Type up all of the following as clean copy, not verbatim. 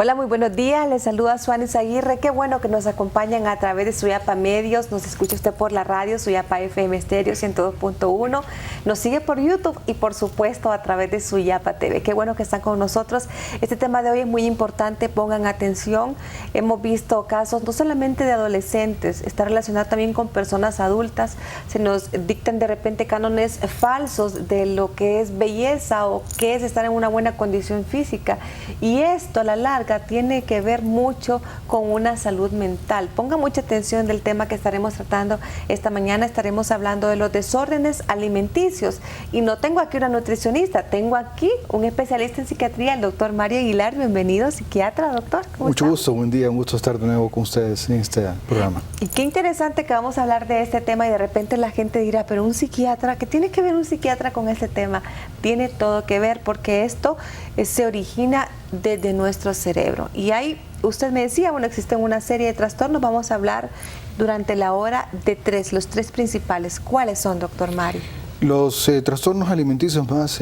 Hola, muy buenos días. Les saluda Suanis Aguirre. Qué bueno que nos acompañan a través de Suyapa Medios. Nos escucha usted por la radio Suyapa FM Estéreo 102.1. Nos sigue por YouTube y por supuesto a través de Suyapa TV. Qué bueno que están con nosotros. Este tema de hoy es muy importante. Pongan atención. Hemos visto casos no solamente de adolescentes, está relacionado también con personas adultas. Se nos dictan de repente cánones falsos de lo que es belleza o qué es estar en una buena condición física. Y esto a la larga tiene que ver mucho con una salud mental. Ponga mucha atención del tema que estaremos tratando esta mañana. Estaremos hablando de los desórdenes alimenticios. Y no tengo aquí una nutricionista, tengo aquí un especialista en psiquiatría, el doctor Mario Aguilar. Bienvenido, psiquiatra, doctor. Mucho gusto, buen día, un gusto estar de nuevo con ustedes en este programa. Y qué interesante que vamos a hablar de este tema y de repente la gente dirá, pero un psiquiatra, ¿qué tiene que ver un psiquiatra con este tema? Tiene todo que ver porque esto se origina desde nuestro cerebro. Y hay, usted me decía, bueno, existen una serie de trastornos. Vamos a hablar durante la hora de los tres principales. ¿Cuáles son, doctor Mario? Los trastornos alimenticios más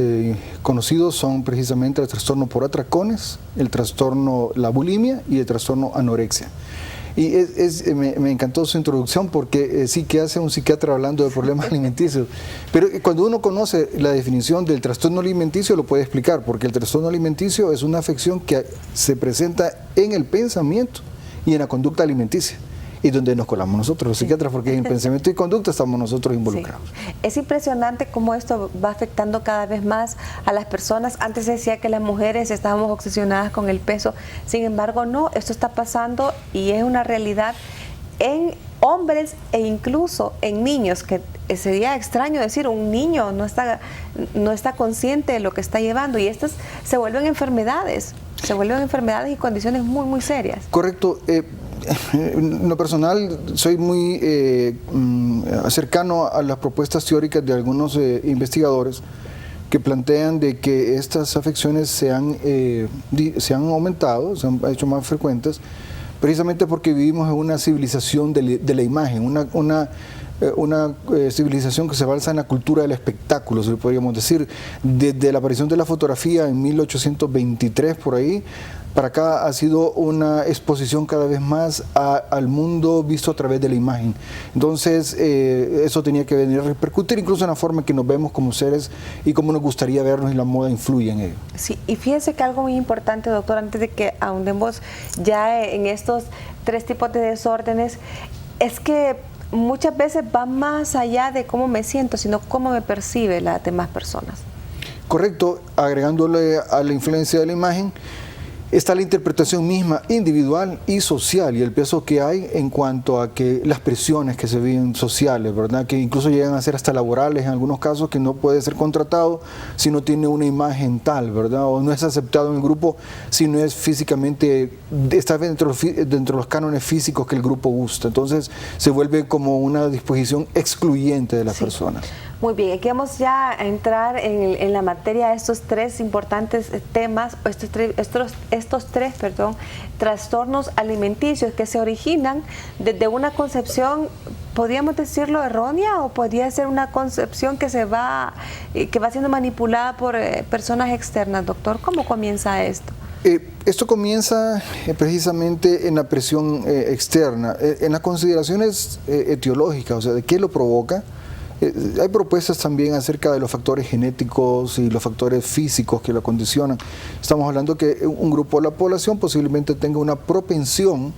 conocidos son precisamente el trastorno por atracones, el trastorno, la bulimia y el trastorno anorexia. Y me encantó su introducción porque sí que hace un psiquiatra hablando de problemas alimenticios. Pero cuando uno conoce la definición del trastorno alimenticio lo puede explicar, porque el trastorno alimenticio es una afección que se presenta en el pensamiento y en la conducta alimenticia. Y donde nos colamos nosotros, los psiquiatras, porque en pensamiento y conducta estamos nosotros involucrados. Sí. Es impresionante cómo esto va afectando cada vez más a las personas. Antes se decía que las mujeres estábamos obsesionadas con el peso, sin embargo no, esto está pasando y es una realidad en hombres e incluso en niños, que sería extraño decir, un niño no está consciente de lo que está llevando y estas se vuelven enfermedades y condiciones muy, muy serias. Correcto. En lo personal soy muy cercano a las propuestas teóricas de algunos investigadores que plantean de que estas afecciones se han aumentado, se han hecho más frecuentes, precisamente porque vivimos en una civilización de la imagen, una civilización que se basa en la cultura del espectáculo, se lo podríamos decir. Desde la aparición de la fotografía en 1823 por ahí, para acá ha sido una exposición cada vez más al mundo visto a través de la imagen. Entonces, eso tenía que venir a repercutir incluso en la forma en que nos vemos como seres y cómo nos gustaría vernos, y la moda influye en ello. Sí, y fíjese que algo muy importante, doctor, antes de que ahondemos ya en estos tres tipos de desórdenes, es que muchas veces va más allá de cómo me siento, sino cómo me percibe las demás personas. Correcto, agregándole a la influencia de la imagen, está la interpretación misma individual y social y el peso que hay en cuanto a que las presiones que se viven sociales, ¿verdad? Que incluso llegan a ser hasta laborales en algunos casos, que no puede ser contratado si no tiene una imagen tal, ¿verdad? O no es aceptado en el grupo si no es físicamente, está dentro de los cánones físicos que el grupo gusta. Entonces se vuelve como una disposición excluyente de las personas. Muy bien, aquí vamos ya a entrar en la materia de estos tres importantes temas, estos tres trastornos alimenticios que se originan desde una concepción, podríamos decirlo, errónea, o podría ser una concepción que va siendo manipulada por personas externas. Doctor, ¿cómo comienza esto? Esto comienza precisamente en la presión externa, en las consideraciones etiológicas, o sea, de qué lo provoca. Hay propuestas también acerca de los factores genéticos y los factores físicos que lo condicionan. Estamos hablando que un grupo de la población posiblemente tenga una propensión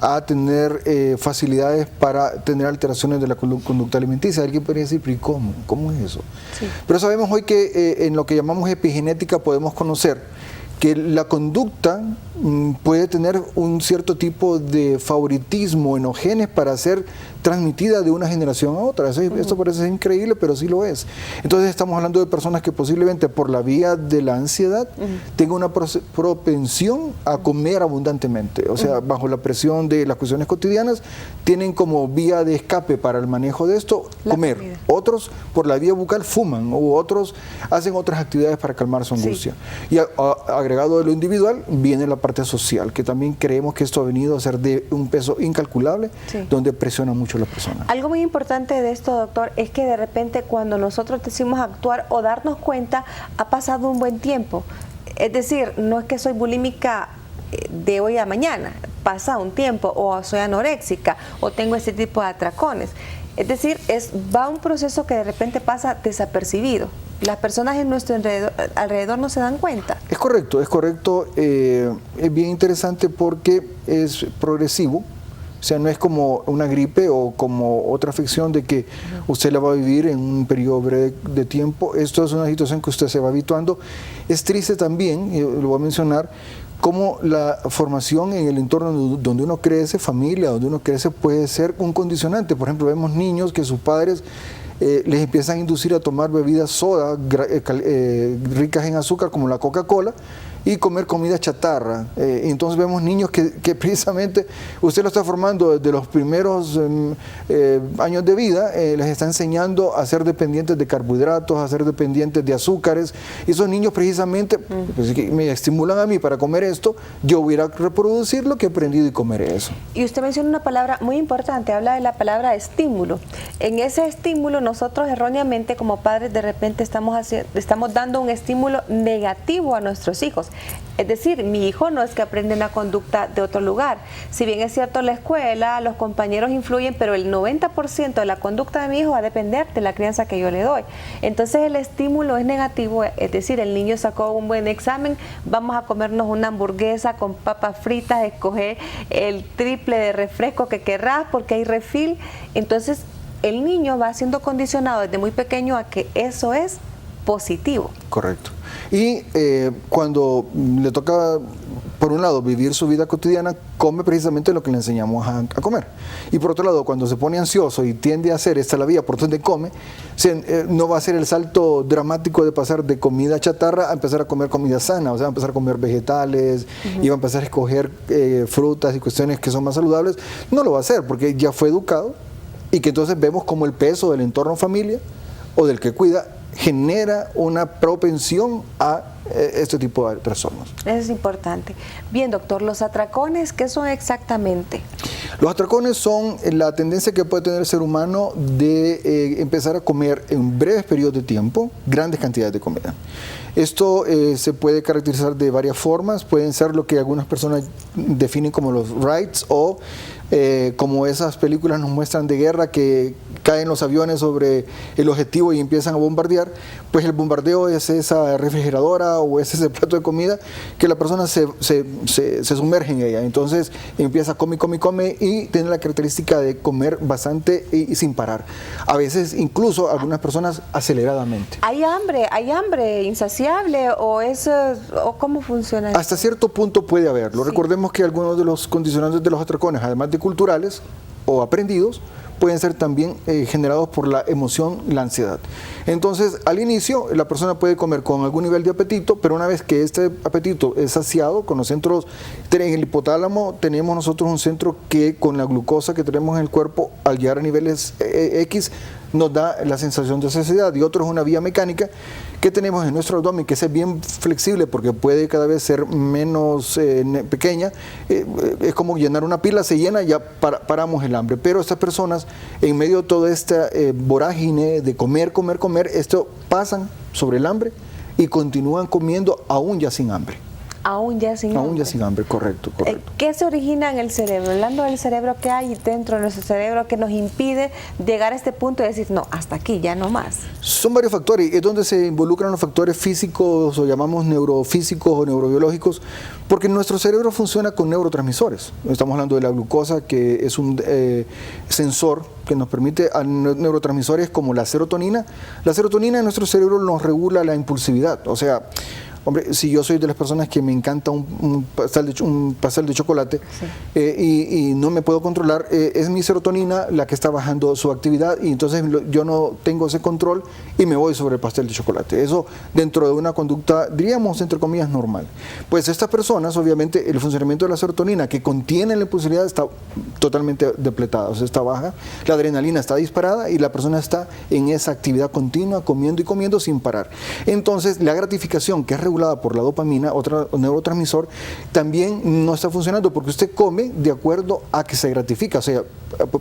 a tener facilidades para tener alteraciones de la conducta alimenticia. Alguien podría decir, pero ¿y cómo? ¿Cómo es eso? Sí. Pero sabemos hoy que en lo que llamamos epigenética podemos conocer que la conducta puede tener un cierto tipo de favoritismo en los genes para ser transmitida de una generación a otra. Esto parece increíble, pero sí lo es. Entonces estamos hablando de personas que posiblemente por la vía de la ansiedad tengan una propensión a comer abundantemente. O sea, bajo la presión de las cuestiones cotidianas, tienen como vía de escape para el manejo de esto, comer. Comida. Otros por la vía bucal fuman, u otros hacen otras actividades para calmar su angustia. Sí. Y agregado de lo individual, viene la parte social, que también creemos que esto ha venido a ser de un peso incalculable, donde presiona mucho a la persona. Algo muy importante de esto, doctor, es que de repente cuando nosotros decimos actuar o darnos cuenta, ha pasado un buen tiempo. Es decir, no es que soy bulímica de hoy a mañana, pasa un tiempo, o soy anoréxica, o tengo este tipo de atracones. Es decir, va un proceso que de repente pasa desapercibido. Las personas en nuestro alrededor no se dan cuenta. Es correcto, es correcto. Es bien interesante porque es progresivo. O sea, no es como una gripe o como otra afección de que usted la va a vivir en un periodo breve de tiempo. Esto es una situación que usted se va habituando. Es triste también, y lo voy a mencionar, cómo la formación en el entorno donde uno crece, familia, donde uno crece, puede ser un condicionante. Por ejemplo, vemos niños que sus padres les empiezan a inducir a tomar bebidas soda ricas en azúcar como la Coca-Cola y comer comida chatarra. Entonces vemos niños que precisamente usted lo está formando desde los primeros años de vida, les está enseñando a ser dependientes de carbohidratos, a ser dependientes de azúcares. Y esos niños precisamente pues, que me estimulan a mí para comer esto, yo voy a ir a reproducir lo que he aprendido y comer eso. Y usted menciona una palabra muy importante, habla de la palabra estímulo. En ese estímulo nosotros erróneamente como padres de repente estamos dando un estímulo negativo a nuestros hijos. Es decir, mi hijo no es que aprende una conducta de otro lugar. Si bien es cierto la escuela, los compañeros influyen, pero el 90% de la conducta de mi hijo va a depender de la crianza que yo le doy. Entonces el estímulo es negativo, es decir, el niño sacó un buen examen, vamos a comernos una hamburguesa con papas fritas, escoger el triple de refresco que querrás porque hay refill. Entonces el niño va siendo condicionado desde muy pequeño a que eso es positivo. Correcto. Y cuando le toca, por un lado, vivir su vida cotidiana, come precisamente lo que le enseñamos a comer. Y por otro lado, cuando se pone ansioso y tiende a hacer esta la vía por donde come, no va a ser el salto dramático de pasar de comida chatarra a empezar a comer comida sana, o sea, va a empezar a comer vegetales y va a empezar a escoger frutas y cuestiones que son más saludables. No lo va a hacer porque ya fue educado y que entonces vemos como el peso del entorno familia o del que cuida genera una propensión a este tipo de trastornos. Eso es importante. Bien, doctor, ¿los atracones qué son exactamente? Los atracones son la tendencia que puede tener el ser humano de empezar a comer en breves periodos de tiempo grandes cantidades de comida. Esto se puede caracterizar de varias formas. Pueden ser lo que algunas personas definen como los rights o como esas películas nos muestran de guerra que caen los aviones sobre el objetivo y empiezan a bombardear, pues el bombardeo es esa refrigeradora o es ese plato de comida que la persona se sumerge en ella. Entonces empieza a come y tiene la característica de comer bastante y sin parar. A veces incluso algunas personas aceleradamente. ¿Hay hambre insaciable o cómo funciona? Hasta cierto punto puede haberlo. Sí. Recordemos que algunos de los condicionantes de los atracones, además de culturales o aprendidos, pueden ser también generados por la emoción, la ansiedad. Entonces, al inicio, la persona puede comer con algún nivel de apetito, pero una vez que este apetito es saciado, con los centros, en el hipotálamo tenemos nosotros un centro que con la glucosa que tenemos en el cuerpo, al llegar a niveles X, nos da la sensación de saciedad, y otro es una vía mecánica que tenemos en nuestro abdomen, que es bien flexible porque puede cada vez ser menos pequeña. Es como llenar una pila, se llena y ya paramos el hambre. Pero estas personas, en medio de toda esta vorágine de comer, esto pasan sobre el hambre y continúan comiendo aún ya sin hambre. Aún ya sin hambre. Aún ya sin hambre, correcto. ¿Qué se origina en el cerebro? Hablando del cerebro, ¿qué hay dentro de nuestro cerebro que nos impide llegar a este punto y decir, no, hasta aquí, ya no más? Son varios factores, es donde se involucran los factores físicos o llamamos neurofísicos o neurobiológicos, porque nuestro cerebro funciona con neurotransmisores. Estamos hablando de la glucosa, que es un sensor que nos permite a neurotransmisores como la serotonina. La serotonina en nuestro cerebro nos regula la impulsividad, o sea, hombre, si yo soy de las personas que me encanta un pastel de chocolate, sí, y no me puedo controlar, es mi serotonina la que está bajando su actividad y entonces yo no tengo ese control y me voy sobre el pastel de chocolate. Eso dentro de una conducta, diríamos, entre comillas, normal. Pues estas personas, obviamente, el funcionamiento de la serotonina que contiene la impulsividad está totalmente depletada, o sea, está baja, la adrenalina está disparada y la persona está en esa actividad continua, comiendo y comiendo sin parar. Entonces, la gratificación, que es regular regulada por la dopamina, otro neurotransmisor, también no está funcionando porque usted come de acuerdo a que se gratifica. O sea,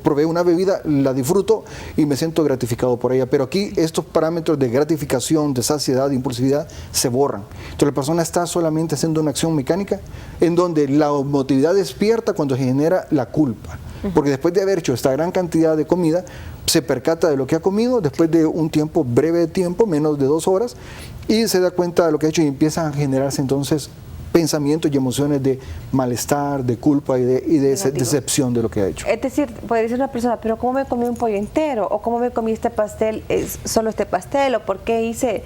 probé una bebida, la disfruto y me siento gratificado por ella. Pero aquí estos parámetros de gratificación, de saciedad, de impulsividad se borran. Entonces la persona está solamente haciendo una acción mecánica en donde la emotividad despierta cuando se genera la culpa. Porque después de haber hecho esta gran cantidad de comida, se percata de lo que ha comido después de un tiempo, breve de tiempo, menos de 2 horas, y se da cuenta de lo que ha hecho y empiezan a generarse entonces pensamientos y emociones de malestar, de culpa y de decepción de lo que ha hecho. Es decir, puede decir una persona, pero ¿cómo me comí un pollo entero? ¿O cómo me comí este pastel, solo este pastel? ¿O por qué hice...?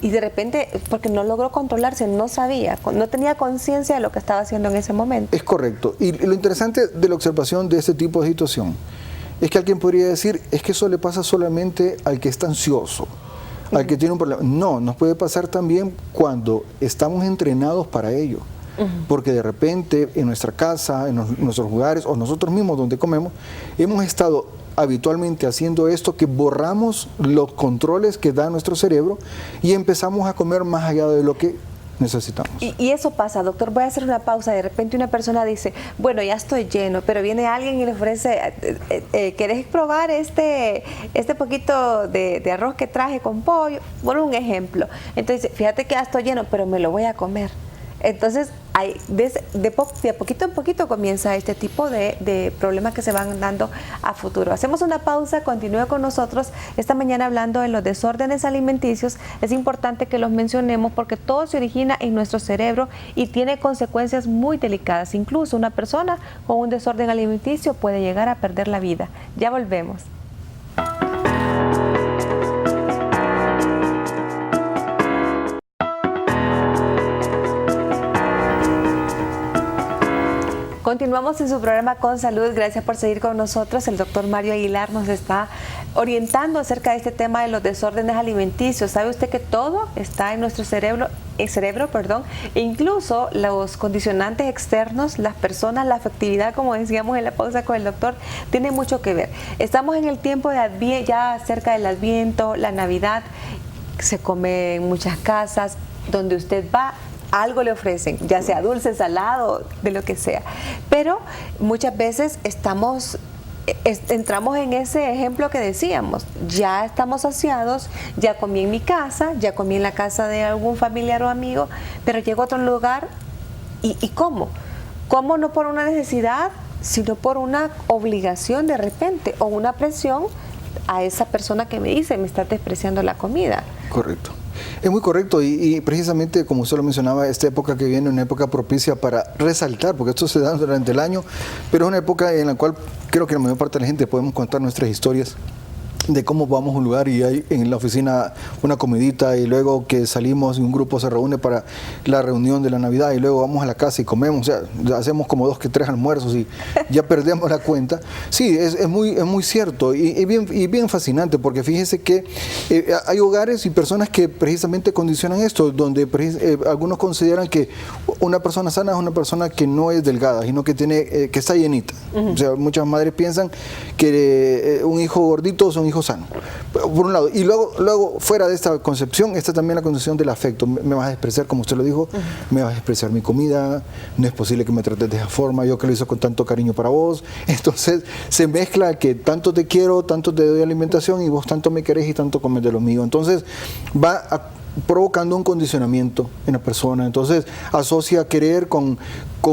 Y de repente, porque no logró controlarse, no sabía, no tenía conciencia de lo que estaba haciendo en ese momento. Es correcto. Y lo interesante de la observación de este tipo de situación es que alguien podría decir, es que eso le pasa solamente al que está ansioso, al que tiene un problema. No, nos puede pasar también cuando estamos entrenados para ello. Porque de repente en nuestra casa, en nuestros lugares o nosotros mismos donde comemos, hemos estado habitualmente haciendo esto, que borramos los controles que da nuestro cerebro y empezamos a comer más allá de lo que necesitamos. Y eso pasa, doctor. Voy a hacer una pausa. De repente una persona dice, bueno, ya estoy lleno, pero viene alguien y le ofrece, ¿querés probar este poquito de arroz que traje con pollo? Bueno, un ejemplo. Entonces, fíjate que ya estoy lleno, pero me lo voy a comer. Entonces, de poquito en poquito comienza este tipo de problemas que se van dando a futuro. Hacemos una pausa, continúe con nosotros. Esta mañana hablando de los desórdenes alimenticios, es importante que los mencionemos porque todo se origina en nuestro cerebro y tiene consecuencias muy delicadas. Incluso una persona con un desorden alimenticio puede llegar a perder la vida. Ya volvemos. Continuamos en su programa Con Salud. Gracias por seguir con nosotros. El doctor Mario Aguilar nos está orientando acerca de este tema de los desórdenes alimenticios. ¿Sabe usted que todo está en nuestro cerebro, e incluso los condicionantes externos, las personas, la afectividad, como decíamos en la pausa con el doctor, tiene mucho que ver? Estamos en el tiempo de ya cerca del Adviento, la Navidad, se come en muchas casas, donde usted va, algo le ofrecen, ya sea dulce, salado, de lo que sea. Pero muchas veces entramos en ese ejemplo que decíamos, ya estamos saciados, ya comí en mi casa, ya comí en la casa de algún familiar o amigo, pero llego a otro lugar y ¿cómo? ¿Cómo? No por una necesidad, sino por una obligación de repente o una presión a esa persona que me dice, me está despreciando la comida. Correcto. Es muy correcto y precisamente como usted lo mencionaba, esta época que viene es una época propicia para resaltar, porque esto se da durante el año, pero es una época en la cual creo que la mayor parte de la gente podemos contar nuestras historias de cómo vamos a un lugar y hay en la oficina una comidita y luego que salimos y un grupo se reúne para la reunión de la Navidad y luego vamos a la casa y comemos, o sea, hacemos como 2 que 3 almuerzos y ya perdemos la cuenta. Sí, es muy cierto y bien fascinante, porque fíjese que hay hogares y personas que precisamente condicionan esto, donde algunos consideran que una persona sana es una persona que no es delgada, sino que que está llenita. O sea, muchas madres piensan que un hijo gordito es un hijo sano, por un lado. Y luego fuera de esta concepción, está también la concepción del afecto. Me vas a despreciar, como usted lo dijo, me vas a despreciar mi comida, no es posible que me trates de esa forma, yo que lo hice con tanto cariño para vos. Entonces se mezcla que tanto te quiero, tanto te doy alimentación y vos tanto me querés y tanto comes de lo mío. Entonces va provocando un condicionamiento en la persona. Entonces asocia querer con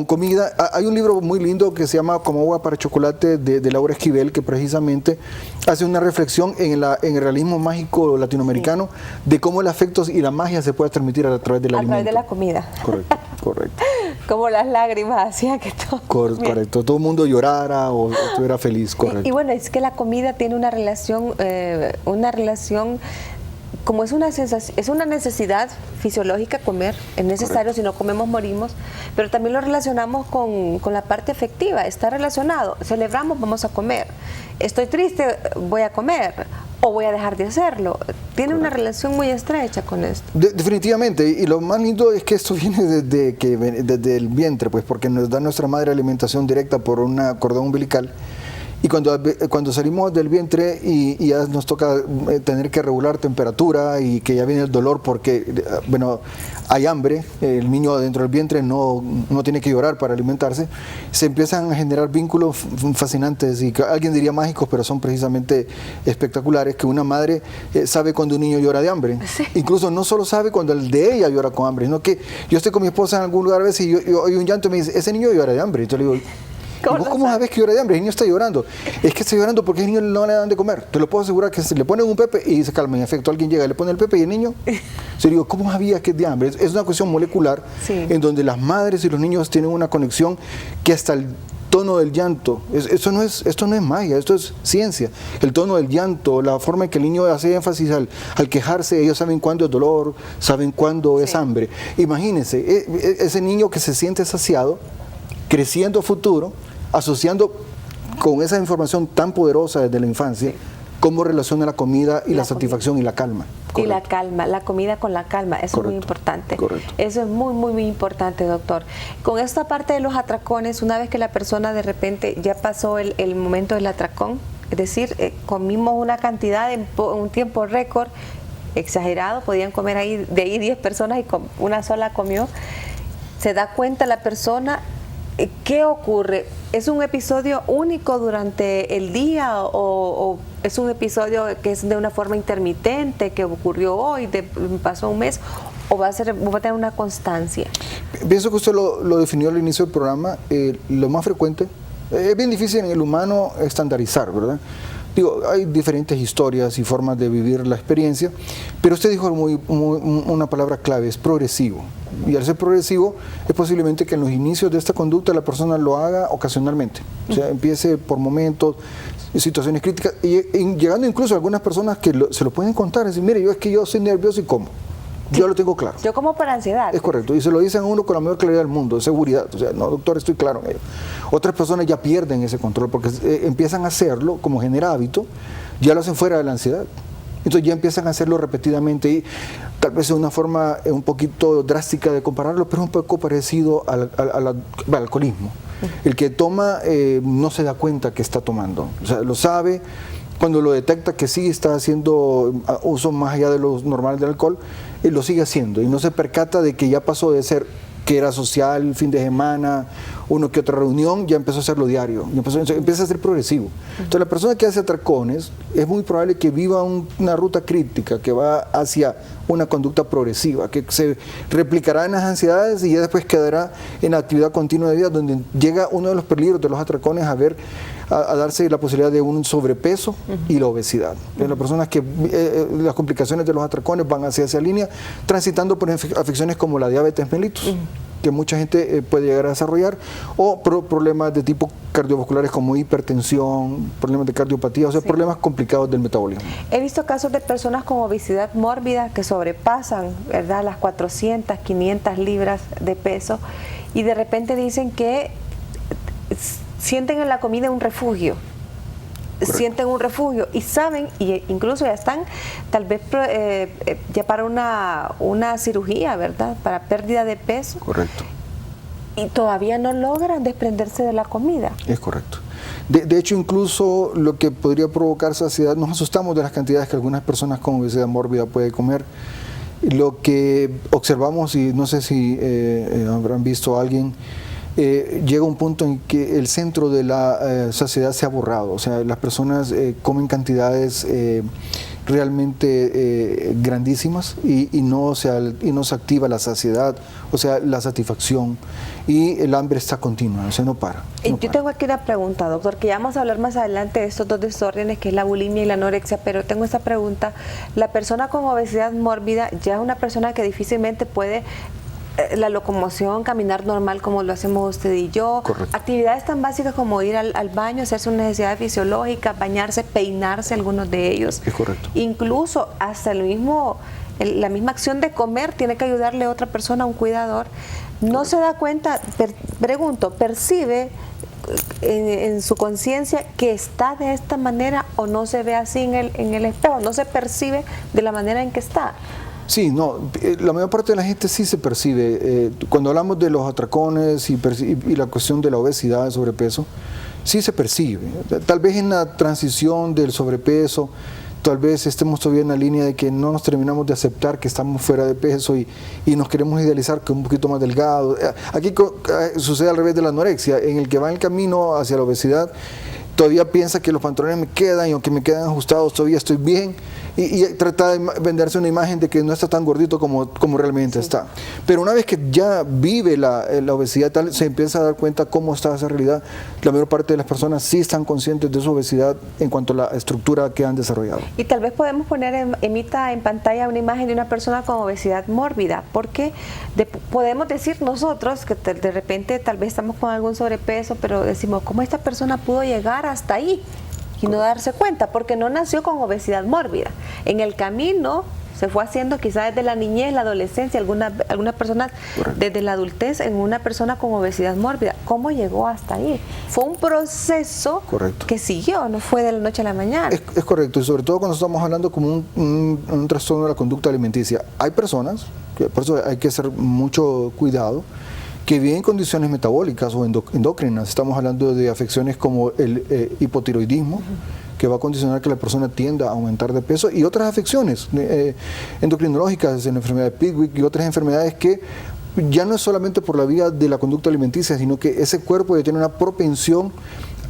comida. Hay un libro muy lindo que se llama Como agua para chocolate de Laura Esquivel, que precisamente hace una reflexión en el realismo mágico latinoamericano, de cómo el afecto y la magia se puede transmitir a través del alimento. A través de la comida. Correcto. Como las lágrimas hacían que todo. Correcto, todo el mundo llorara o estuviera feliz, correcto. Y bueno, es que la comida tiene una relación como es una necesidad fisiológica comer, es necesario. Correcto. Si no comemos morimos, pero también lo relacionamos con la parte afectiva, está relacionado, celebramos, vamos a comer, estoy triste, voy a comer, o voy a dejar de hacerlo. Tiene una relación muy estrecha con esto. Definitivamente, y lo más lindo es que esto viene desde el vientre, pues porque nos da nuestra madre alimentación directa por un cordón umbilical. Y cuando salimos del vientre y ya nos toca tener que regular temperatura y que ya viene el dolor porque, bueno, hay hambre, el niño dentro del vientre no tiene que llorar para alimentarse, se empiezan a generar vínculos fascinantes y alguien diría mágicos, pero son precisamente espectaculares, que una madre sabe cuando un niño llora de hambre. Sí. Incluso no solo sabe cuando el de ella llora con hambre, sino que yo estoy con mi esposa en algún lugar a veces y yo oigo un llanto y me dice, ese niño llora de hambre. Y yo le digo, ¿y vos cómo sabes que llora de hambre? El niño está llorando. Es que está llorando porque el niño no le dan de comer. Te lo puedo asegurar que se le ponen un pepe y se calma. En efecto, alguien llega, le pone el pepe y el niño... Yo digo, ¿cómo sabías que es de hambre? Es una cuestión molecular, sí, en donde las madres y los niños tienen una conexión que hasta el tono del llanto, esto no es magia, esto es ciencia. El tono del llanto, la forma en que el niño hace énfasis al quejarse, ellos saben cuándo es dolor, saben cuándo sí, es hambre. Imagínense, ese niño que se siente saciado, creciendo a futuro, asociando con esa información tan poderosa desde la infancia, cómo relaciona la comida y la satisfacción y la calma. Correcto. Y la calma, la comida con la calma, eso correcto, es muy importante. Correcto. Eso es muy, muy, muy importante, doctor. Con esta parte de los atracones, una vez que la persona de repente ya pasó el momento del atracón, es decir, comimos una cantidad en un tiempo récord, exagerado, podían comer de ahí 10 personas y una sola comió, se da cuenta la persona. ¿Qué ocurre? ¿Es un episodio único durante el día o es un episodio que es de una forma intermitente, que ocurrió hoy, pasó un mes, o va a tener una constancia? Pienso que usted lo definió al inicio del programa. Lo más frecuente, es bien difícil en el humano estandarizar, ¿verdad? Digo, hay diferentes historias y formas de vivir la experiencia, pero usted dijo una palabra clave, es progresivo. Y al ser progresivo, es posiblemente que en los inicios de esta conducta la persona lo haga ocasionalmente. O sea, empiece por momentos, situaciones críticas, y llegando incluso a algunas personas que se lo pueden contar, decir, mire, es que yo soy nervioso y como. Yo lo tengo claro. Yo como por ansiedad. Es correcto, y se lo dicen a uno con la mayor claridad del mundo, de seguridad. O sea, no, doctor, estoy claro en ello. Otras personas ya pierden ese control porque empiezan a hacerlo como genera hábito, ya lo hacen fuera de la ansiedad. Entonces ya empiezan a hacerlo repetidamente y tal vez es una forma un poquito drástica de compararlo, pero es un poco parecido al alcoholismo. El que toma no se da cuenta que está tomando, o sea, lo sabe. Cuando lo detecta que sí está haciendo uso más allá de lo normal del alcohol, lo sigue haciendo y no se percata de que ya pasó de ser que era social, fin de semana, uno que otra reunión, ya empezó a hacerlo diario, empieza a ser progresivo. Entonces la persona que hace atracones es muy probable que viva una ruta crítica que va hacia una conducta progresiva, que se replicará en las ansiedades y ya después quedará en la actividad continua de vida, donde llega uno de los peligros de los atracones a darse la posibilidad de un sobrepeso y la obesidad. Las personas que las complicaciones de los atracones van hacia esa línea, transitando por afecciones como la diabetes mellitus, que mucha gente puede llegar a desarrollar, o problemas de tipo cardiovasculares como hipertensión, problemas de cardiopatía, o sea, sí, problemas complicados del metabolismo. He visto casos de personas con obesidad mórbida que sobrepasan, ¿verdad?, las 400, 500 libras de peso y de repente dicen que sienten en la comida un refugio. Correcto. Sienten un refugio y saben, e incluso ya están tal vez ya para una cirugía, ¿verdad?, para pérdida de peso. Correcto. Y todavía no logran desprenderse de la comida. Es correcto. De hecho, incluso lo que podría provocar saciedad, nos asustamos de las cantidades que algunas personas con obesidad mórbida pueden comer. Lo que observamos, y no sé si habrán visto a alguien, llega un punto en que el centro de la saciedad se ha borrado, o sea, las personas comen cantidades realmente grandísimas y no se activa la saciedad, o sea, la satisfacción, y el hambre está continua, o sea, no para. Yo tengo aquí una pregunta, doctor, que ya vamos a hablar más adelante de estos dos desórdenes, que es la bulimia y la anorexia, pero tengo esta pregunta. La persona con obesidad mórbida ya es una persona que difícilmente puede la locomoción, caminar normal como lo hacemos usted y yo. Correcto. Actividades tan básicas como ir al baño, hacerse una necesidad fisiológica, bañarse, peinarse, algunos de ellos. Es correcto. Incluso hasta la misma acción de comer tiene que ayudarle a otra persona, a un cuidador. No se da cuenta, pregunto, ¿percibe en su conciencia que está de esta manera o no se ve así en el espejo? ¿No se percibe de la manera en que está? Sí, no, la mayor parte de la gente sí se percibe. Cuando hablamos de los atracones y la cuestión de la obesidad, de sobrepeso, sí se percibe. Tal vez en la transición del sobrepeso, tal vez estemos todavía en la línea de que no nos terminamos de aceptar que estamos fuera de peso y nos queremos idealizar que un poquito más delgado. Aquí sucede al revés de la anorexia, en el que va en el camino hacia la obesidad, todavía piensa que los pantalones me quedan y aunque me quedan ajustados todavía estoy bien y trata de venderse una imagen de que no está tan gordito como realmente está. Pero una vez que ya vive la obesidad tal, se empieza a dar cuenta cómo está esa realidad. La mayor parte de las personas sí están conscientes de su obesidad en cuanto a la estructura que han desarrollado. Y tal vez podemos poner en pantalla una imagen de una persona con obesidad mórbida, porque podemos decir nosotros que de repente tal vez estamos con algún sobrepeso, pero decimos, ¿cómo esta persona pudo llegar hasta ahí? Y no darse cuenta, porque no nació con obesidad mórbida. En el camino se fue haciendo quizás desde la niñez, la adolescencia, algunas personas desde la adultez en una persona con obesidad mórbida. ¿Cómo llegó hasta ahí? Fue un proceso que siguió, no fue de la noche a la mañana. Es correcto, y sobre todo cuando estamos hablando como un trastorno de la conducta alimenticia. Hay personas, por eso hay que hacer mucho cuidado, que viven en condiciones metabólicas o endócrinas. Estamos hablando de afecciones como el hipotiroidismo, que va a condicionar que la persona tienda a aumentar de peso, y otras afecciones endocrinológicas, en la enfermedad de Pickwick y otras enfermedades que ya no es solamente por la vía de la conducta alimenticia, sino que ese cuerpo ya tiene una propensión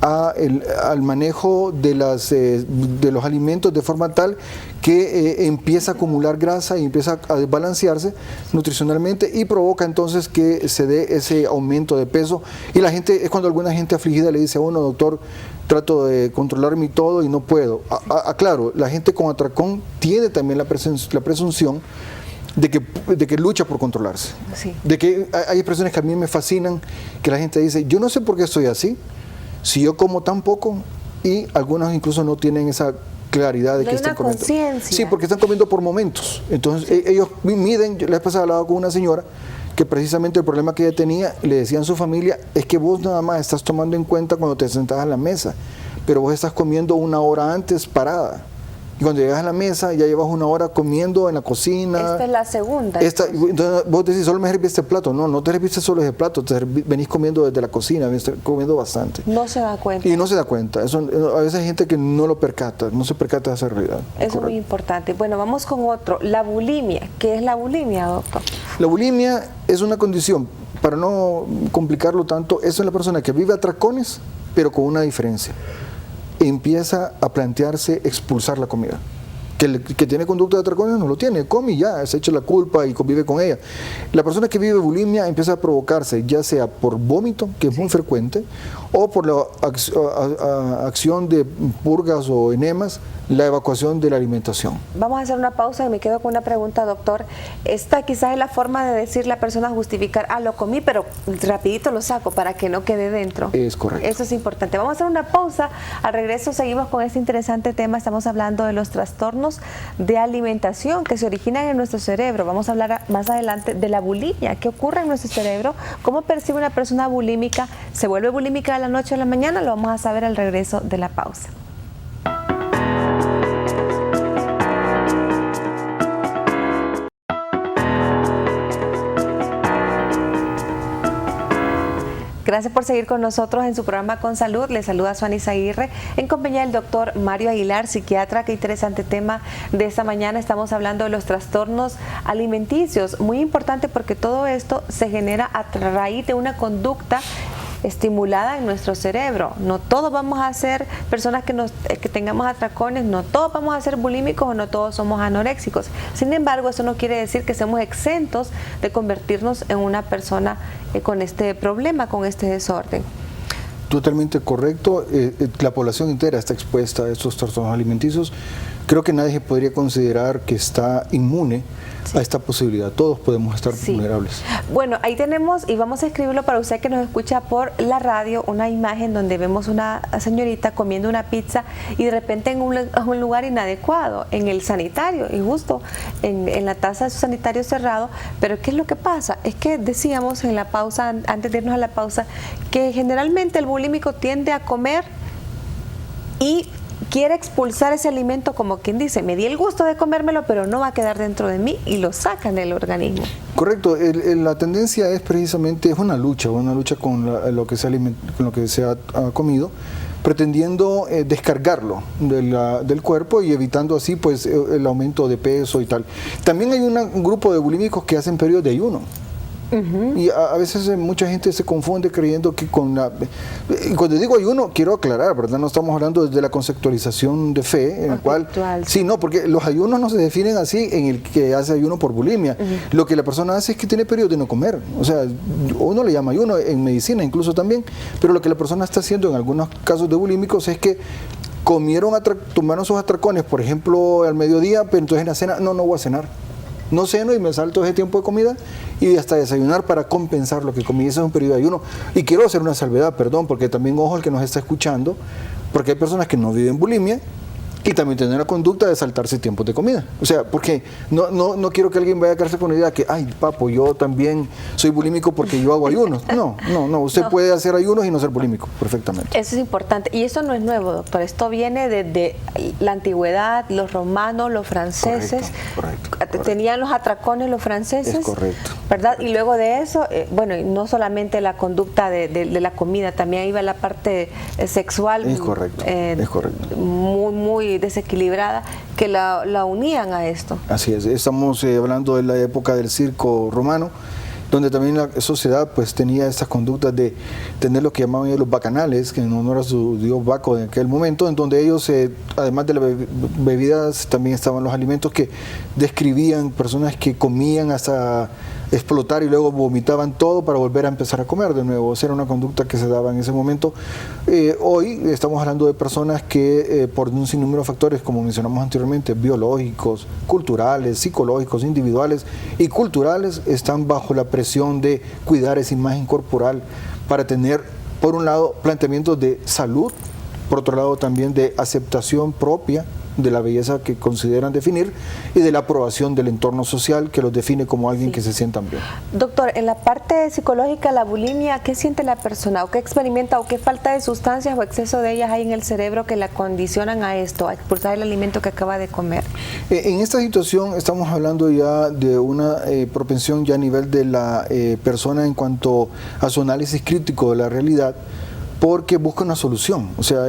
al manejo de los alimentos de forma tal que empieza a acumular grasa y empieza a desbalancearse nutricionalmente y provoca entonces que se dé ese aumento de peso. Y la gente, es cuando alguna gente afligida le dice a uno, doctor, trato de controlarme todo y no puedo. Claro, la gente con atracón tiene también la presunción de que lucha por controlarse. Sí. De que hay expresiones que a mí me fascinan, que la gente dice, yo no sé por qué estoy así, si yo como tan poco, y algunos incluso no tienen esa claridad de que están comiendo. Sí, porque están comiendo por momentos. Entonces ellos miden. Yo la vez pasada hablaba con una señora que precisamente el problema que ella tenía, le decían a su familia, es que vos nada más estás tomando en cuenta cuando te sentás a la mesa, pero vos estás comiendo una hora antes parada. Y cuando llegas a la mesa, ya llevas una hora comiendo en la cocina. Esta es la segunda. Entonces vos decís, solo me servís este plato. No, no te serviste solo ese plato, venís comiendo desde la cocina, venís comiendo bastante. No se da cuenta. Y no se da cuenta. Eso, a veces hay gente que no lo percata, no se percata de esa realidad. Eso es muy importante. Bueno, vamos con otro. La bulimia. ¿Qué es la bulimia, doctor? La bulimia es una condición, para no complicarlo tanto, es una persona que vive atracones, pero con una diferencia. Empieza a plantearse expulsar la comida. Que tiene conducta de atracones no lo tiene, come y ya, se echa la culpa y convive con ella. La persona que vive bulimia empieza a provocarse, ya sea por vómito, que es muy frecuente, o por la acción de purgas o enemas, la evacuación de la alimentación. Vamos a hacer una pausa y me quedo con una pregunta, doctor. Esta quizás es la forma de decir la persona justificar, lo comí, pero rapidito lo saco para que no quede dentro. Es correcto. Eso es importante. Vamos a hacer una pausa. Al regreso seguimos con este interesante tema. Estamos hablando de los trastornos de alimentación que se originan en nuestro cerebro. Vamos a hablar más adelante de la bulimia. ¿Qué ocurre en nuestro cerebro? ¿Cómo percibe una persona bulímica? ¿Se vuelve bulímica de la noche a la mañana? Lo vamos a saber al regreso de la pausa. Gracias por seguir con nosotros en su programa Con Salud. Les saluda Suani Aguirre en compañía del doctor Mario Aguilar, psiquiatra. Qué interesante tema de esta mañana. Estamos hablando de los trastornos alimenticios. Muy importante porque todo esto se genera a raíz de una conducta estimulada en nuestro cerebro. No todos vamos a ser personas que tengamos atracones, no todos vamos a ser bulímicos o no todos somos anoréxicos. Sin embargo, eso no quiere decir que seamos exentos de convertirnos en una persona con este problema, con este desorden. Totalmente correcto. La población entera está expuesta a estos trastornos alimenticios. Creo que nadie podría considerar que está inmune a esta posibilidad. Todos podemos estar vulnerables. Bueno, ahí tenemos, y vamos a escribirlo para usted que nos escucha por la radio, una imagen donde vemos una señorita comiendo una pizza y de repente en un lugar inadecuado, en el sanitario, y justo en la taza de su sanitario cerrado. Pero ¿qué es lo que pasa? Es que decíamos en la pausa, antes de irnos a la pausa, que generalmente el bulímico tiende a comer y quiere expulsar ese alimento, como quien dice, me di el gusto de comérmelo, pero no va a quedar dentro de mí, y lo sacan del organismo. Correcto, la tendencia es precisamente, es una lucha con lo que se ha comido, pretendiendo descargarlo del cuerpo y evitando así pues el aumento de peso y tal. También hay un grupo de bulímicos que hacen periodos de ayuno. Y a veces mucha gente se confunde creyendo que cuando digo ayuno, quiero aclarar, ¿verdad? No estamos hablando desde la conceptualización de fe, en el cual... Sí, no, porque los ayunos no se definen así en el que hace ayuno por bulimia. Lo que la persona hace es que tiene periodos de no comer. O sea, uno le llama ayuno en medicina incluso también, pero lo que la persona está haciendo en algunos casos de bulímicos es que tomaron sus atracones, por ejemplo, al mediodía, pero entonces en la cena, no voy a cenar. No ceno y me salto ese tiempo de comida y hasta desayunar para compensar lo que comí. Ese es un periodo de ayuno. Y quiero hacer una salvedad, perdón, porque también ojo el que nos está escuchando, porque hay personas que no viven bulimia y también tienen la conducta de saltarse tiempos de comida. O sea, porque no quiero que alguien vaya a quedarse con la idea que, ay, papo, yo también soy bulímico porque yo hago ayunos. No, usted puede hacer ayunos y no ser bulímico, perfectamente. Eso es importante. Y eso no es nuevo, doctor. Esto viene desde la antigüedad, los romanos, los franceses. Correcto. Tenían los atracones los franceses. Es correcto. ¿Verdad? Y luego de eso, bueno, no solamente la conducta de la comida, también iba la parte sexual. Es correcto. Muy desequilibrada, que la unían a esto. Así es, estamos hablando de la época del circo romano, donde también la sociedad pues tenía estas conductas de tener lo que llamaban ellos los bacanales, que en honor a su dios Baco en aquel momento, en donde ellos, además de las bebidas, también estaban los alimentos que describían personas que comían hasta explotar y luego vomitaban todo para volver a empezar a comer de nuevo. O sea, era una conducta que se daba en ese momento. Hoy estamos hablando de personas que por un sinnúmero de factores, como mencionamos anteriormente, biológicos, culturales, psicológicos, individuales y culturales, están bajo la presión de cuidar esa imagen corporal para tener, por un lado, planteamientos de salud, por otro lado también de aceptación propia de la belleza que consideran definir y de la aprobación del entorno social que los define como alguien que se sientan bien. Doctor, en la parte psicológica, la bulimia, ¿qué siente la persona o qué experimenta o qué falta de sustancias o exceso de ellas hay en el cerebro que la condicionan a esto, a expulsar el alimento que acaba de comer? En esta situación estamos hablando ya de una propensión ya a nivel de la persona en cuanto a su análisis crítico de la realidad, porque busca una solución, o sea,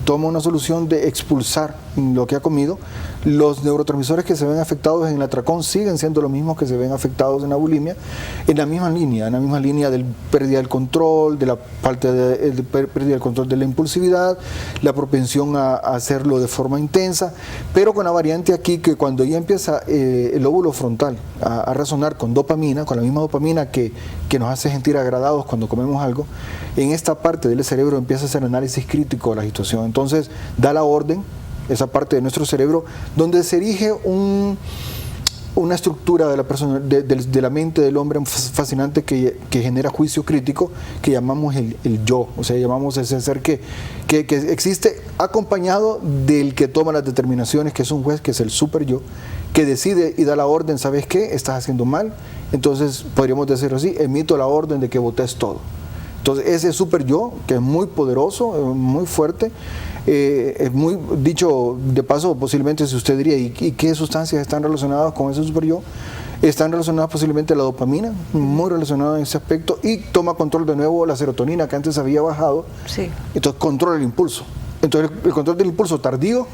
toma una solución de expulsar lo que ha comido. Los neurotransmisores que se ven afectados en el atracón siguen siendo los mismos que se ven afectados en la bulimia, en la misma línea del pérdida del control, de la falta de pérdida del control de la impulsividad, la propensión a hacerlo de forma intensa, pero con la variante aquí que cuando ya empieza el lóbulo frontal a resonar con dopamina, con la misma dopamina que nos hace sentir agradados cuando comemos algo, en esta parte del cerebro empieza a hacer análisis crítico de la situación. Entonces da la orden, esa parte de nuestro cerebro, donde se erige una estructura de la persona, de la mente del hombre fascinante que genera juicio crítico, que llamamos el yo, o sea, llamamos ese ser que existe acompañado del que toma las determinaciones, que es un juez, que es el super yo, que decide y da la orden, ¿sabes qué? Estás haciendo mal, entonces podríamos decirlo así, emito la orden de que votes todo. Entonces ese super yo, que es muy poderoso, muy fuerte, es muy, dicho de paso, posiblemente si usted diría, ¿y qué sustancias están relacionadas con ese super yo? Están relacionadas posiblemente la dopamina, muy relacionada en ese aspecto, y toma control de nuevo la serotonina, que antes había bajado, sí. Entonces controla el impulso. Entonces el control del impulso tardío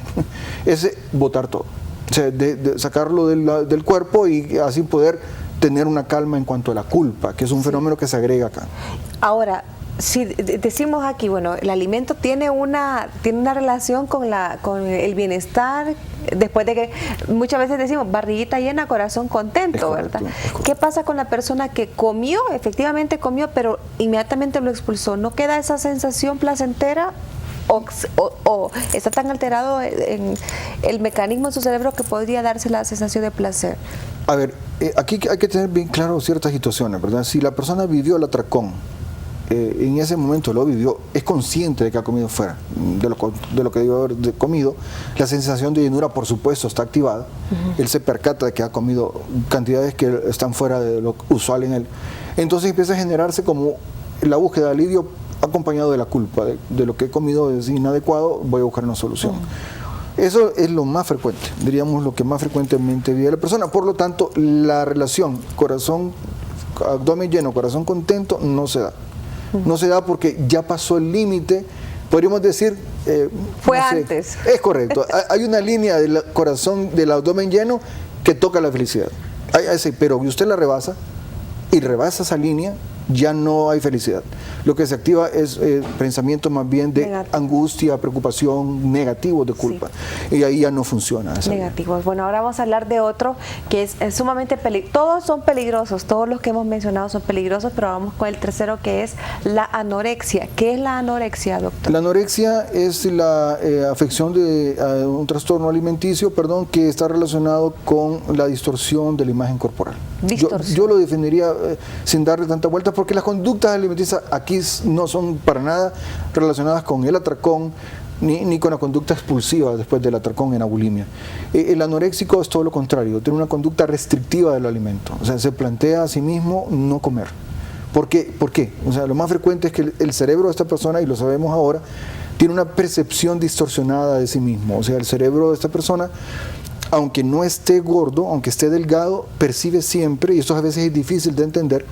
es botar todo, o sea, de sacarlo del cuerpo y así poder tener una calma en cuanto a la culpa, que es un fenómeno que se agrega acá. Ahora, si decimos aquí, bueno, el alimento tiene una relación con el bienestar, después de que muchas veces decimos barriguita llena, corazón contento, ¿verdad? ¿Qué pasa con la persona que comió, efectivamente comió, pero inmediatamente lo expulsó? ¿No queda esa sensación placentera? O está tan alterado en el mecanismo de su cerebro que podría darse la sensación de placer? A ver, aquí hay que tener bien claro ciertas situaciones, ¿verdad? Si la persona vivió el atracón, en ese momento lo vivió, es consciente de que ha comido fuera de lo que debió haber comido, la sensación de llenura por supuesto está activada, él se percata de que ha comido cantidades que están fuera de lo usual en él, entonces empieza a generarse como la búsqueda de alivio acompañado de la culpa, de lo que he comido es inadecuado, voy a buscar una solución. Eso es lo más frecuente, diríamos lo que más frecuentemente vive la persona. Por lo tanto, la relación abdomen lleno, corazón contento, no se da. No se da porque ya pasó el límite, podríamos decir... Fue antes. Es correcto. Hay una línea del corazón, del abdomen lleno, que toca la felicidad. Pero usted la rebasa, y rebasa esa línea, ya no hay felicidad. Lo que se activa es pensamiento más bien de angustia, preocupación, negativos, de culpa. Sí. Y ahí ya no funciona. Negativos. Bueno, ahora vamos a hablar de otro que es sumamente peligroso. Todos son peligrosos, todos los que hemos mencionado son peligrosos, pero vamos con el tercero, que es la anorexia. ¿Qué es la anorexia, doctor? La anorexia es la afección de un trastorno alimenticio, que está relacionado con la distorsión de la imagen corporal. Yo lo definiría sin darle tanta vuelta, porque las conductas alimenticias aquí no son para nada relacionadas con el atracón ni con la conducta expulsiva después del atracón en la bulimia. El anoréxico es todo lo contrario, tiene una conducta restrictiva del alimento, o sea, se plantea a sí mismo no comer. ¿Por qué? O sea, lo más frecuente es que el cerebro de esta persona, y lo sabemos ahora, tiene una percepción distorsionada de sí mismo. O sea, el cerebro de esta persona, aunque no esté gordo, aunque esté delgado, percibe siempre, y esto a veces es difícil de entender,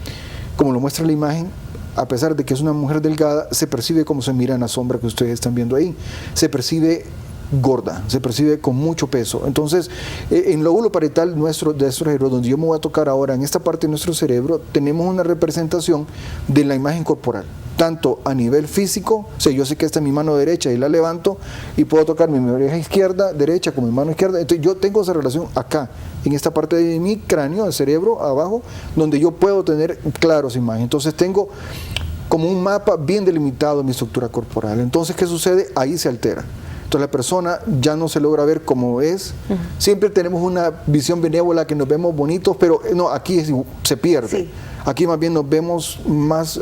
como lo muestra la imagen, a pesar de que es una mujer delgada, se percibe como se mira en la sombra que ustedes están viendo ahí. Se percibe gorda, se percibe con mucho peso. Entonces, en el lóbulo parietal de nuestro cerebro, donde yo me voy a tocar ahora, en esta parte de nuestro cerebro, tenemos una representación de la imagen corporal, tanto a nivel físico, o sea, yo sé que esta es mi mano derecha y la levanto y puedo tocar mi oreja izquierda, derecha con mi mano izquierda, entonces yo tengo esa relación acá, en esta parte de mi cráneo, del cerebro, abajo, donde yo puedo tener claro esa imagen. Entonces tengo como un mapa bien delimitado de mi estructura corporal. Entonces, ¿qué sucede? Ahí se altera. Entonces la persona ya no se logra ver como es. Siempre tenemos una visión benévola que nos vemos bonitos, pero no, aquí se pierde. Sí. Aquí más bien nos vemos más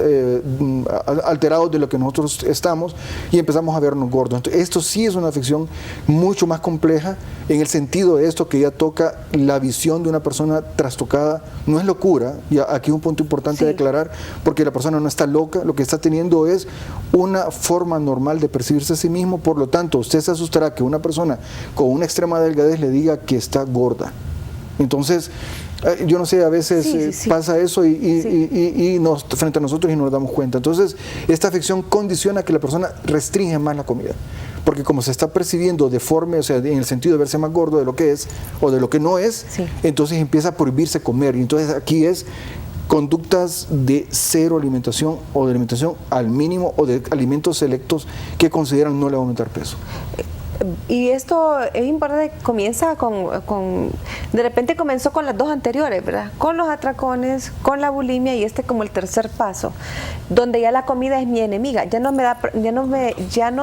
alterados de lo que nosotros estamos y empezamos a vernos gordos. Entonces, esto sí es una afección mucho más compleja en el sentido de esto que ya toca la visión de una persona trastocada. No es locura, y aquí un punto importante de aclarar, porque la persona no está loca, lo que está teniendo es una forma normal de percibirse a sí mismo. Por lo tanto, usted se asustará que una persona con una extrema delgadez le diga que está gorda. Entonces, yo no sé, a veces pasa eso y frente a nosotros y no nos damos cuenta. Entonces, esta afección condiciona que la persona restringe más la comida. Porque como se está percibiendo deforme, o sea, en el sentido de verse más gordo de lo que es o de lo que no es, entonces empieza a prohibirse comer. Y entonces aquí es conductas de cero alimentación o de alimentación al mínimo o de alimentos selectos que consideran no le va a aumentar peso. Y esto es importante, comienza de repente comenzó con las dos anteriores, ¿verdad? Con los atracones, con la bulimia y como el tercer paso, donde ya la comida es mi enemiga, ya no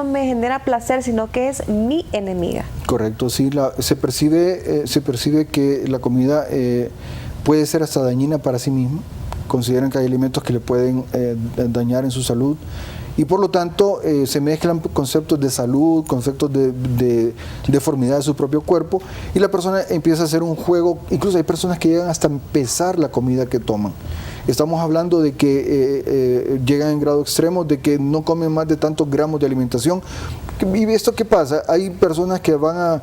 me genera placer, sino que es mi enemiga. Correcto, sí, se percibe que la comida puede ser hasta dañina para sí misma. Consideran que hay alimentos que le pueden dañar en su salud. Y por lo tanto se mezclan conceptos de salud, conceptos de deformidad de su propio cuerpo, y la persona empieza a hacer un juego. Incluso hay personas que llegan hasta pesar la comida que toman. Estamos hablando de que llegan en grado extremo de que no comen más de tantos gramos de alimentación. ¿Y esto qué pasa? Hay personas que van a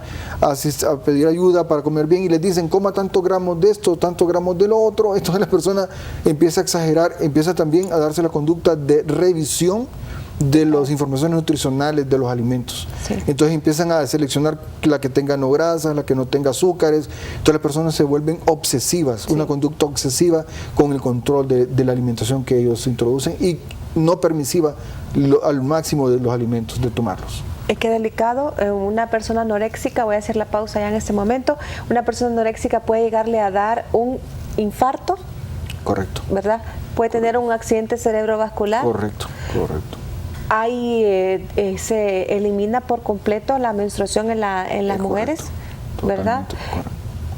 pedir ayuda para comer bien y les dicen, coma tantos gramos de esto, tantos gramos de lo otro. Entonces la persona empieza a exagerar, empieza también a darse la conducta de revisión de las informaciones nutricionales de los alimentos. Entonces empiezan a seleccionar la que tenga no grasas, la que no tenga azúcares. Entonces las personas se vuelven obsesivas, una conducta obsesiva con el control de la alimentación que ellos introducen y no permisiva al máximo de los alimentos, de tomarlos. Es que delicado, una persona anoréxica, voy a hacer la pausa ya en este momento, una persona anoréxica puede llegarle a dar un infarto. Correcto. ¿Verdad? Puede tener un accidente cerebrovascular. Correcto. Ahí se elimina por completo la menstruación en las mujeres, ¿verdad? Correcto.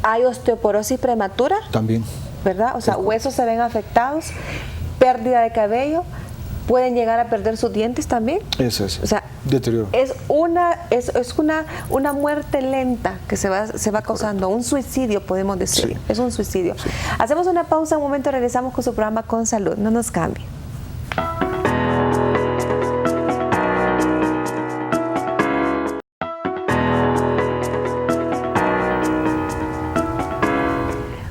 Hay osteoporosis prematura. También. ¿Verdad? O sea, huesos se ven afectados, pérdida de cabello, pueden llegar a perder sus dientes también. Eso es. O sea, deterioro. Es una muerte lenta que se va causando, un suicidio, podemos decir. Sí. Es un suicidio. Sí. Hacemos una pausa, un momento, regresamos con su programa Con Salud. No nos cambie.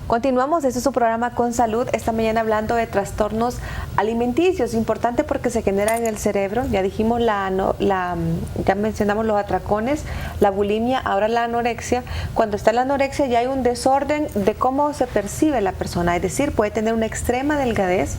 Continuamos, este es su programa Con Salud, esta mañana hablando de trastornos alimenticios, importante porque se genera en el cerebro, ya dijimos ya mencionamos los atracones, la bulimia, ahora la anorexia. Cuando está la anorexia ya hay un desorden de cómo se percibe la persona, es decir, puede tener una extrema delgadez,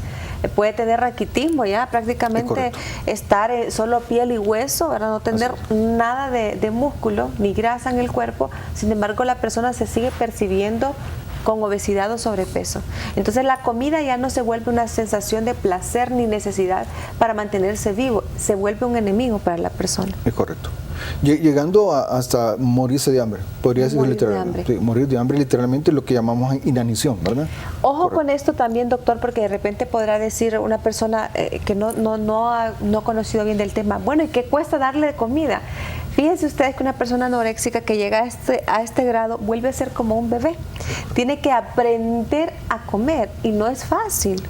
puede tener raquitismo, ya prácticamente estar solo piel y hueso, ¿verdad? No tener nada de músculo ni grasa en el cuerpo, sin embargo la persona se sigue percibiendo con obesidad o sobrepeso. Entonces la comida ya no se vuelve una sensación de placer ni necesidad para mantenerse vivo, se vuelve un enemigo para la persona. Es correcto. Llegando hasta morirse de hambre, podría decir literalmente. Sí, morir de hambre, literalmente lo que llamamos inanición, ¿verdad? Ojo con esto también, doctor, porque de repente podrá decir una persona que no ha conocido bien del tema, bueno, ¿y qué cuesta darle comida? Fíjense ustedes que una persona anoréxica que llega a este grado vuelve a ser como un bebé. Tiene que aprender a comer y no es fácil,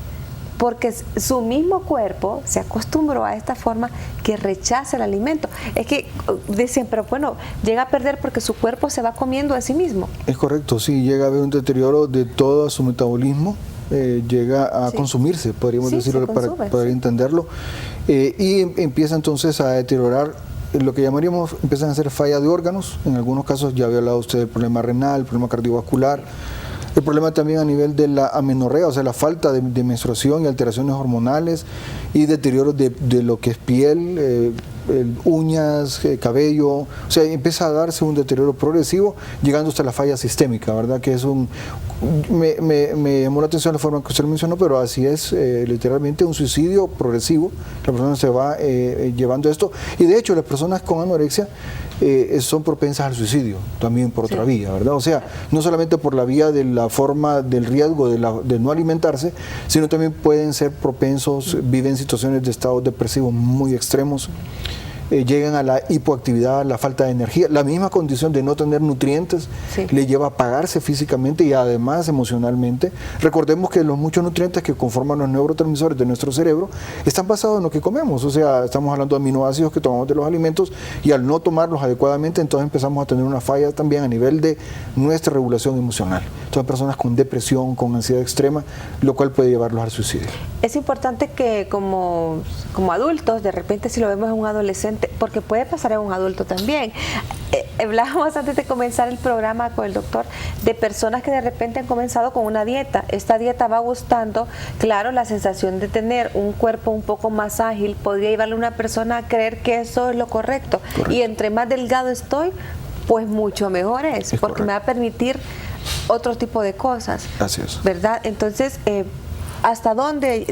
porque su mismo cuerpo se acostumbró a esta forma que rechaza el alimento. Es que decían, pero bueno, llega a perder porque su cuerpo se va comiendo a sí mismo. Es correcto, sí, llega a haber un deterioro de todo su metabolismo, llega a consumirse, podríamos decirlo para poder entenderlo, y empieza entonces a deteriorar lo que llamaríamos, empiezan a hacer falla de órganos. En algunos casos ya había hablado usted del problema renal, el problema cardiovascular, el problema también a nivel de la amenorrea, o sea, la falta de menstruación y alteraciones hormonales y deterioro de lo que es piel, uñas, cabello, o sea, empieza a darse un deterioro progresivo, llegando hasta la falla sistémica, ¿verdad? Que es me llamó la atención la forma que usted lo mencionó, pero así es, literalmente un suicidio progresivo. La persona se va llevando esto, y de hecho las personas con anorexia son propensas al suicidio, también por otra vía, ¿verdad? O sea, no solamente por la vía de la forma del riesgo de no alimentarse, sino también pueden ser propensos, viven situaciones de estados depresivos muy extremos, llegan a la hipoactividad, la falta de energía, la misma condición de no tener nutrientes le lleva a apagarse físicamente y además emocionalmente. Recordemos que los muchos nutrientes que conforman los neurotransmisores de nuestro cerebro están basados en lo que comemos, o sea, estamos hablando de aminoácidos que tomamos de los alimentos, y al no tomarlos adecuadamente, entonces empezamos a tener una falla también a nivel de nuestra regulación emocional. Entonces, personas con depresión, con ansiedad extrema, lo cual puede llevarlos al suicidio. Es importante que como adultos, de repente si lo vemos en un adolescente, porque puede pasar en un adulto también. Hablábamos antes de comenzar el programa con el doctor de personas que de repente han comenzado con una dieta. Esta dieta va gustando, claro, la sensación de tener un cuerpo un poco más ágil podría llevarle a una persona a creer que eso es lo correcto. Y entre más delgado estoy, pues mucho mejor es porque me va a permitir otro tipo de cosas. Así es. ¿Verdad? Entonces, ¿hasta dónde?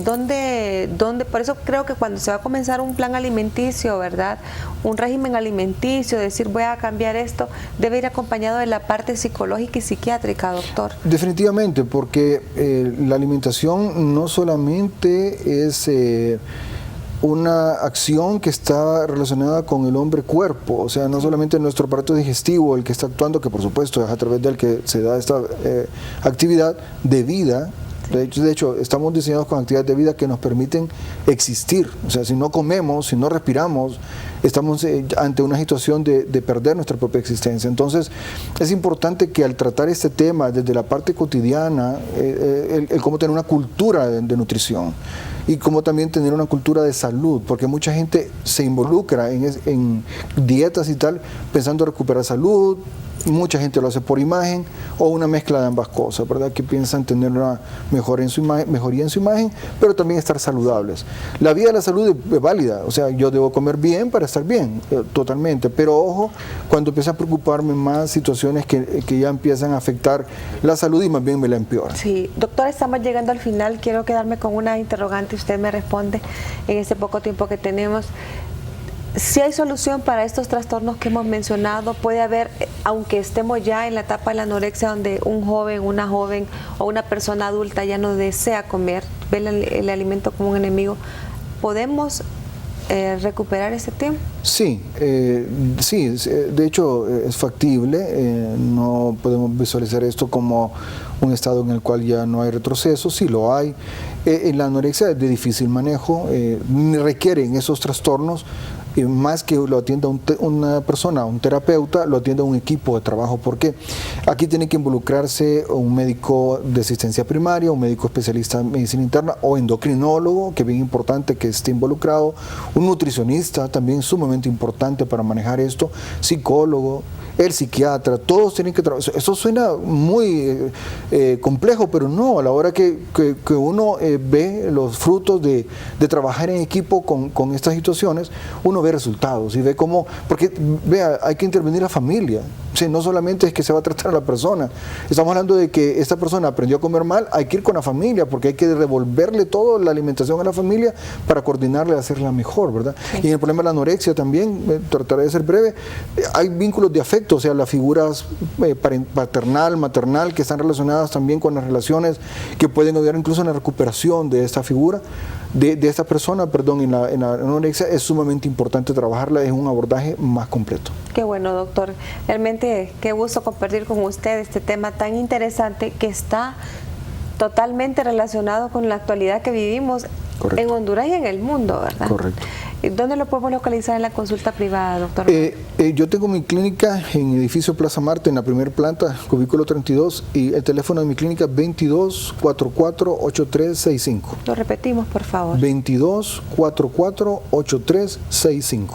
Por eso creo que cuando se va a comenzar un plan alimenticio, ¿verdad? Un régimen alimenticio, decir voy a cambiar esto, debe ir acompañado de la parte psicológica y psiquiátrica, doctor. Definitivamente, porque la alimentación no solamente es una acción que está relacionada con el hombre-cuerpo, o sea, no solamente nuestro aparato digestivo el que está actuando, que por supuesto es a través del que se da esta actividad de vida. De hecho, estamos diseñados con actividades de vida que nos permiten existir. O sea, si no comemos, si no respiramos, estamos ante una situación de perder nuestra propia existencia. Entonces, es importante que al tratar este tema desde la parte cotidiana, el cómo tener una cultura de nutrición y cómo también tener una cultura de salud, porque mucha gente se involucra en dietas y tal, pensando recuperar salud. Mucha gente lo hace por imagen o una mezcla de ambas cosas, ¿verdad? Que piensan tener una mejoría en su imagen, pero también estar saludables. La vía de la salud es válida, o sea, yo debo comer bien para estar bien, totalmente, pero ojo, cuando empieza a preocuparme más situaciones que ya empiezan a afectar la salud y más bien me la empeoran. Sí, doctor, estamos llegando al final, quiero quedarme con una interrogante, usted me responde en este poco tiempo que tenemos. Si hay solución para estos trastornos que hemos mencionado, puede haber, aunque estemos ya en la etapa de la anorexia, donde un joven, una joven o una persona adulta ya no desea comer, ve el alimento como un enemigo, ¿podemos recuperar ese tiempo? Sí, de hecho es factible, no podemos visualizar esto como un estado en el cual ya no hay retroceso, sí lo hay. En la anorexia es de difícil manejo, requieren esos trastornos y más que lo atienda una persona, un terapeuta, lo atienda un equipo de trabajo. ¿Por qué? Aquí tiene que involucrarse un médico de asistencia primaria, un médico especialista en medicina interna o endocrinólogo, que es bien importante que esté involucrado, un nutricionista también sumamente importante para manejar esto, psicólogo, el psiquiatra, todos tienen que trabajar. Eso suena muy complejo, pero no, a la hora que uno ve los frutos de trabajar en equipo con estas situaciones, uno ve resultados y ve cómo, porque vea, hay que intervenir la familia. Sí, no solamente es que se va a tratar a la persona, estamos hablando de que esta persona aprendió a comer mal, hay que ir con la familia, porque hay que devolverle toda la alimentación a la familia para coordinarle a hacerla mejor, ¿verdad? Sí. Y en el problema de la anorexia también, trataré de ser breve, hay vínculos de afecto, o sea, las figuras paternal, maternal, que están relacionadas también con las relaciones que pueden ayudar incluso en la recuperación de esta figura, de esta persona, perdón, en la anorexia. Es sumamente importante trabajarla, es un abordaje más completo. Qué bueno, doctor. Realmente qué gusto compartir con usted este tema tan interesante que está totalmente relacionado con la actualidad que vivimos. Correcto. En Honduras y en el mundo, ¿verdad? Correcto. ¿Dónde lo podemos localizar en la consulta privada, doctor? Yo tengo mi clínica en edificio Plaza Marte, en la primera planta, cubículo 32, y el teléfono de mi clínica 2244-8365. Lo repetimos, por favor. 2244-8365.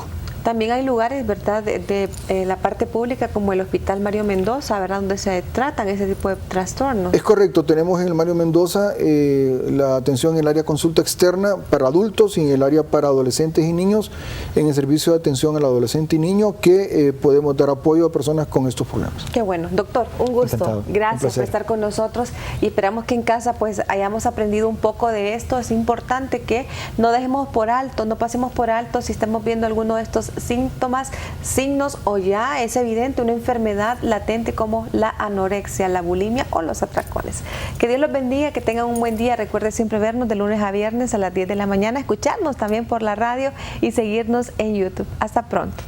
También hay lugares, ¿verdad?, de la parte pública como el Hospital Mario Mendoza, ¿verdad?, donde se tratan ese tipo de trastornos. Es correcto, tenemos en el Mario Mendoza la atención en el área consulta externa para adultos y en el área para adolescentes y niños, en el servicio de atención al adolescente y niño, que podemos dar apoyo a personas con estos problemas. Qué bueno. Doctor, un gusto. Encantado. Gracias por estar con nosotros y esperamos que en casa pues hayamos aprendido un poco de esto. Es importante que no dejemos por alto, no pasemos por alto si estamos viendo alguno de estos síntomas, signos o ya es evidente una enfermedad latente como la anorexia, la bulimia o los atracones. Que Dios los bendiga, que tengan un buen día. Recuerde siempre vernos de lunes a viernes a las 10 de la mañana, escucharnos también por la radio y seguirnos en YouTube. Hasta pronto.